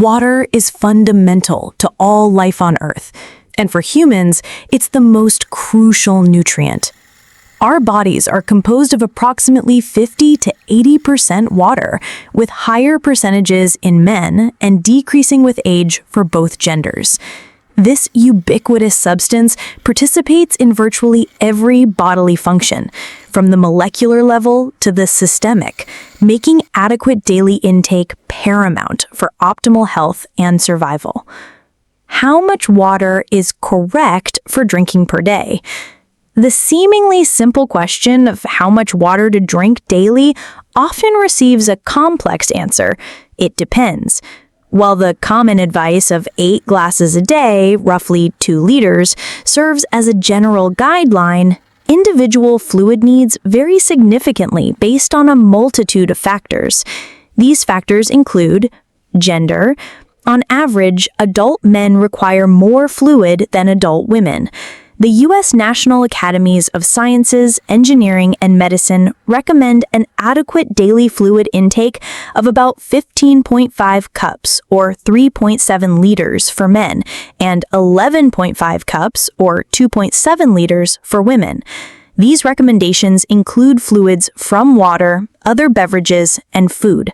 Water is fundamental to all life on Earth, and for humans, it's the most crucial nutrient. Our bodies are composed of approximately 50 to 80% water, with higher percentages in men and decreasing with age for both genders. This ubiquitous substance participates in virtually every bodily function, from the molecular level to the systemic, making adequate daily intake paramount for optimal health and survival. How much water is correct for drinking per day? The seemingly simple question of how much water to drink daily often receives a complex answer. It depends. While the common advice of 8 glasses a day, roughly 2 liters, serves as a general guideline, individual fluid needs vary significantly based on a multitude of factors. These factors include gender. On average, adult men require more fluid than adult women. The U.S. National Academies of Sciences, Engineering, and Medicine recommend an adequate daily fluid intake of about 15.5 cups, or 3.7 liters, for men, and 11.5 cups, or 2.7 liters, for women. These recommendations include fluids from water, other beverages, and food.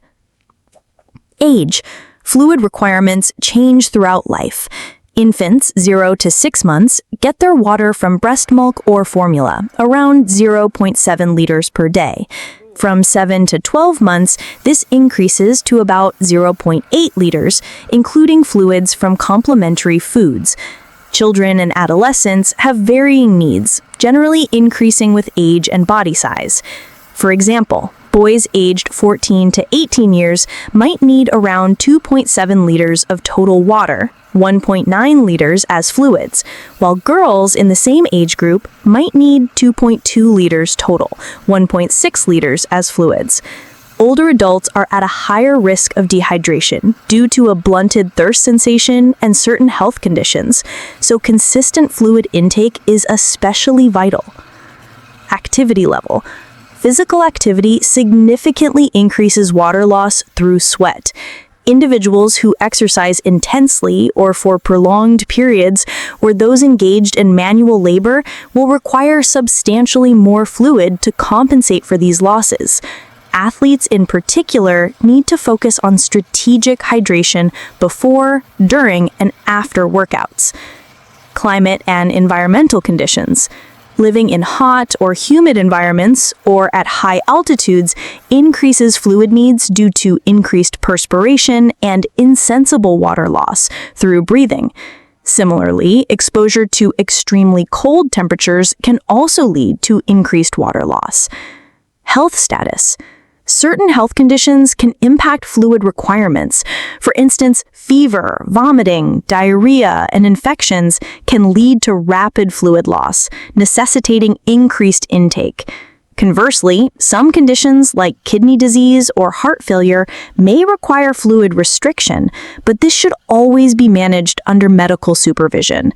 Age. Fluid requirements change throughout life. Infants 0 to 6 months get their water from breast milk or formula, around 0.7 liters per day. From 7 to 12 months, this increases to about 0.8 liters, including fluids from complementary foods. Children and adolescents have varying needs, generally increasing with age and body size. For example, boys aged 14 to 18 years might need around 2.7 liters of total water, 1.9 liters as fluids, while girls in the same age group might need 2.2 liters total, 1.6 liters as fluids. Older adults are at a higher risk of dehydration due to a blunted thirst sensation and certain health conditions, so consistent fluid intake is especially vital. Activity level. Physical activity significantly increases water loss through sweat. Individuals who exercise intensely or for prolonged periods, or those engaged in manual labor, will require substantially more fluid to compensate for these losses. Athletes in particular need to focus on strategic hydration before, during, and after workouts. Climate and environmental conditions. Living in hot or humid environments or at high altitudes increases fluid needs due to increased perspiration and insensible water loss through breathing. Similarly, exposure to extremely cold temperatures can also lead to increased water loss. Health status. Certain health conditions can impact fluid requirements. For instance, fever, vomiting, diarrhea, and infections can lead to rapid fluid loss, necessitating increased intake. Conversely, some conditions like kidney disease or heart failure may require fluid restriction, but this should always be managed under medical supervision.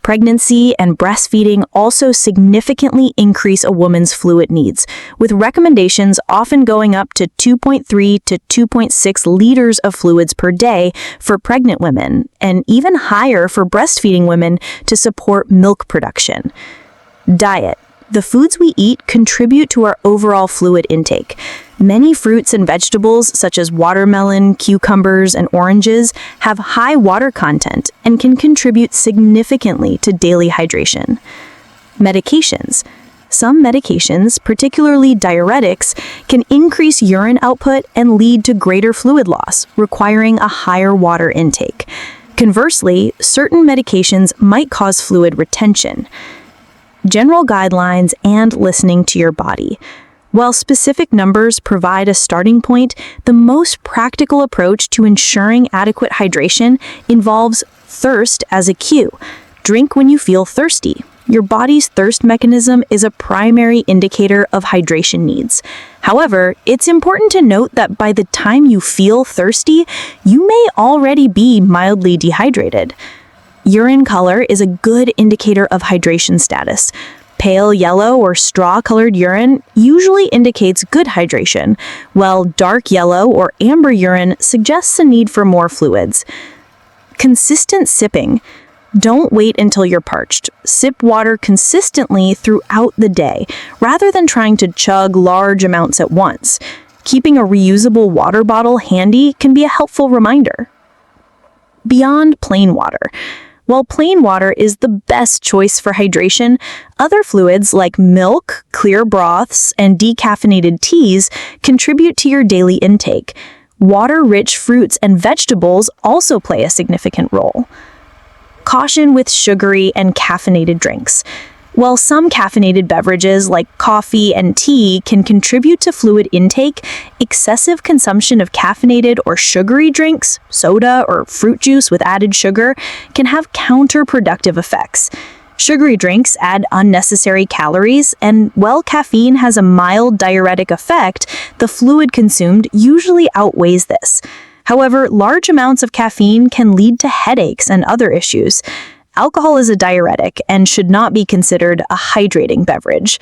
Pregnancy and breastfeeding also significantly increase a woman's fluid needs, with recommendations often going up to 2.3 to 2.6 liters of fluids per day for pregnant women, and even higher for breastfeeding women to support milk production. Diet. The foods we eat contribute to our overall fluid intake. Many fruits and vegetables, such as watermelon, cucumbers, and oranges, have high water content and can contribute significantly to daily hydration. Medications. Some medications, particularly diuretics, can increase urine output and lead to greater fluid loss, requiring a higher water intake. Conversely, certain medications might cause fluid retention. General guidelines and listening to your body. While specific numbers provide a starting point, the most practical approach to ensuring adequate hydration involves thirst as a cue. Drink when you feel thirsty. Your body's thirst mechanism is a primary indicator of hydration needs. However, it's important to note that by the time you feel thirsty, you may already be mildly dehydrated. Urine color is a good indicator of hydration status. Pale yellow or straw-colored urine usually indicates good hydration, while dark yellow or amber urine suggests a need for more fluids. Consistent sipping. Don't wait until you're parched. Sip water consistently throughout the day, rather than trying to chug large amounts at once. Keeping a reusable water bottle handy can be a helpful reminder. Beyond plain water. While plain water is the best choice for hydration, other fluids like milk, clear broths, and decaffeinated teas contribute to your daily intake. Water-rich fruits and vegetables also play a significant role. Caution with sugary and caffeinated drinks. While some caffeinated beverages like coffee and tea can contribute to fluid intake, excessive consumption of caffeinated or sugary drinks, soda or fruit juice with added sugar, can have counterproductive effects. Sugary drinks add unnecessary calories, and while caffeine has a mild diuretic effect, the fluid consumed usually outweighs this. However, large amounts of caffeine can lead to headaches and other issues. Alcohol is a diuretic and should not be considered a hydrating beverage.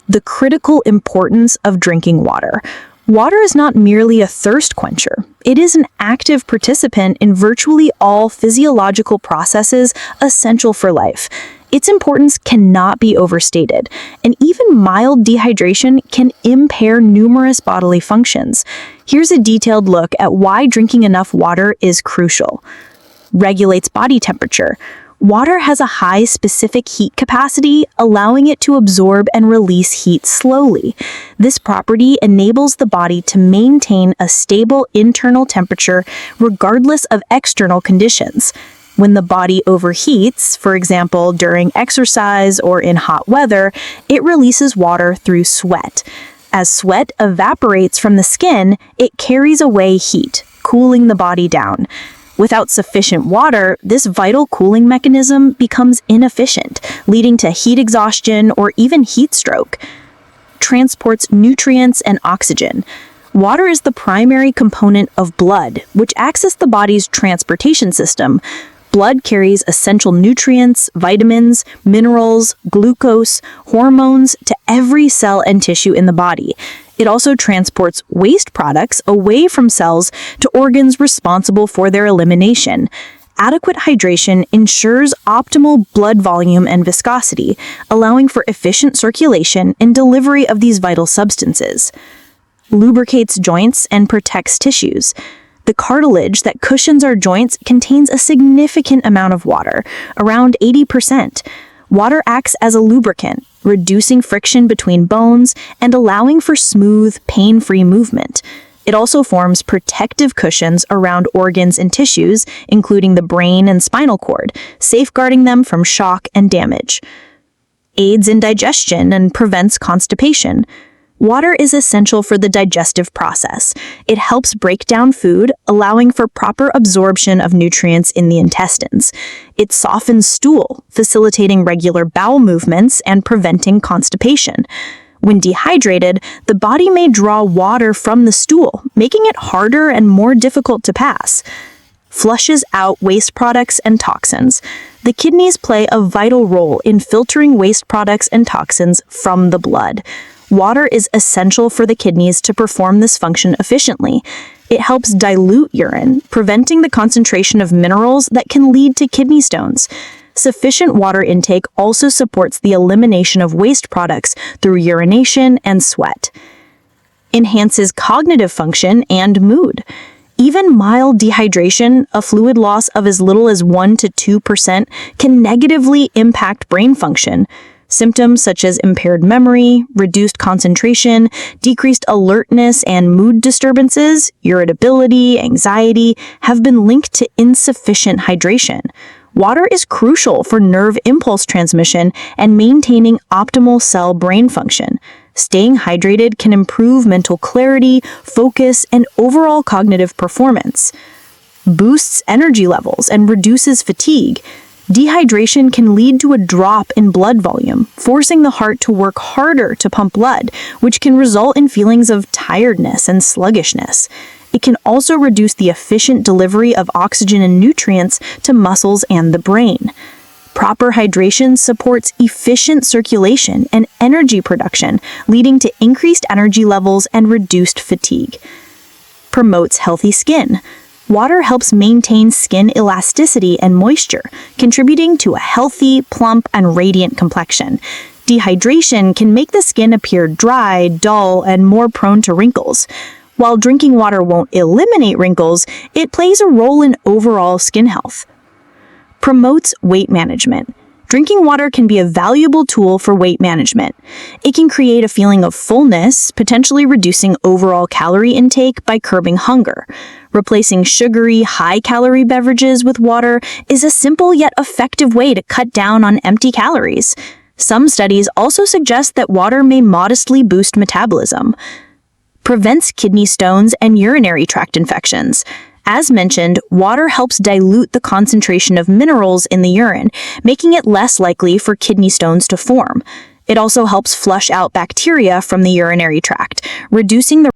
The critical importance of drinking water. Water is not merely a thirst quencher. It is an active participant in virtually all physiological processes essential for life. Its importance cannot be overstated, and even mild dehydration can impair numerous bodily functions. Here's a detailed look at why drinking enough water is crucial. Regulates body temperature. Water has a high specific heat capacity, allowing it to absorb and release heat slowly. This property enables the body to maintain a stable internal temperature regardless of external conditions. When the body overheats, for example during exercise or in hot weather, it releases water through sweat. As sweat evaporates from the skin, it carries away heat, cooling the body down. Without sufficient water, this vital cooling mechanism becomes inefficient, leading to heat exhaustion or even heat stroke. Transports nutrients and oxygen. Water is the primary component of blood, which acts as the body's transportation system. Blood carries essential nutrients, vitamins, minerals, glucose, hormones to every cell and tissue in the body. It also transports waste products away from cells to organs responsible for their elimination. Adequate hydration ensures optimal blood volume and viscosity, allowing for efficient circulation and delivery of these vital substances. Lubricates joints and protects tissues. The cartilage that cushions our joints contains a significant amount of water, around 80%. Water acts as a lubricant, reducing friction between bones and allowing for smooth, pain-free movement. It also forms protective cushions around organs and tissues, including the brain and spinal cord, safeguarding them from shock and damage. Aids in digestion and prevents constipation. Water is essential for the digestive process. It helps break down food, allowing for proper absorption of nutrients in the intestines. It softens stool, facilitating regular bowel movements and preventing constipation. When dehydrated, the body may draw water from the stool, making it harder and more difficult to pass. Flushes out waste products and toxins. The kidneys play a vital role in filtering waste products and toxins from the blood. Water is essential for the kidneys to perform this function efficiently. It helps dilute urine, preventing the concentration of minerals that can lead to kidney stones. Sufficient water intake also supports the elimination of waste products through urination and sweat. Enhances cognitive function and mood. Even mild dehydration, a fluid loss of as little as 1 to 2%, can negatively impact brain function. Symptoms such as impaired memory, reduced concentration, decreased alertness, and mood disturbances, irritability, anxiety, have been linked to insufficient hydration. Water is crucial for nerve impulse transmission and maintaining optimal cell-brain function. Staying hydrated can improve mental clarity, focus, and overall cognitive performance. Boosts energy levels and reduces fatigue. Dehydration can lead to a drop in blood volume, forcing the heart to work harder to pump blood, which can result in feelings of tiredness and sluggishness. It can also reduce the efficient delivery of oxygen and nutrients to muscles and the brain. Proper hydration supports efficient circulation and energy production, leading to increased energy levels and reduced fatigue. Promotes healthy skin. Water helps maintain skin elasticity and moisture, contributing to a healthy, plump, and radiant complexion. Dehydration can make the skin appear dry, dull, and more prone to wrinkles. While drinking water won't eliminate wrinkles, it plays a role in overall skin health. Promotes weight management. Drinking water can be a valuable tool for weight management. It can create a feeling of fullness, potentially reducing overall calorie intake by curbing hunger. Replacing sugary, high-calorie beverages with water is a simple yet effective way to cut down on empty calories. Some studies also suggest that water may modestly boost metabolism. Prevents kidney stones and urinary tract infections. As mentioned, water helps dilute the concentration of minerals in the urine, making it less likely for kidney stones to form. It also helps flush out bacteria from the urinary tract, reducing the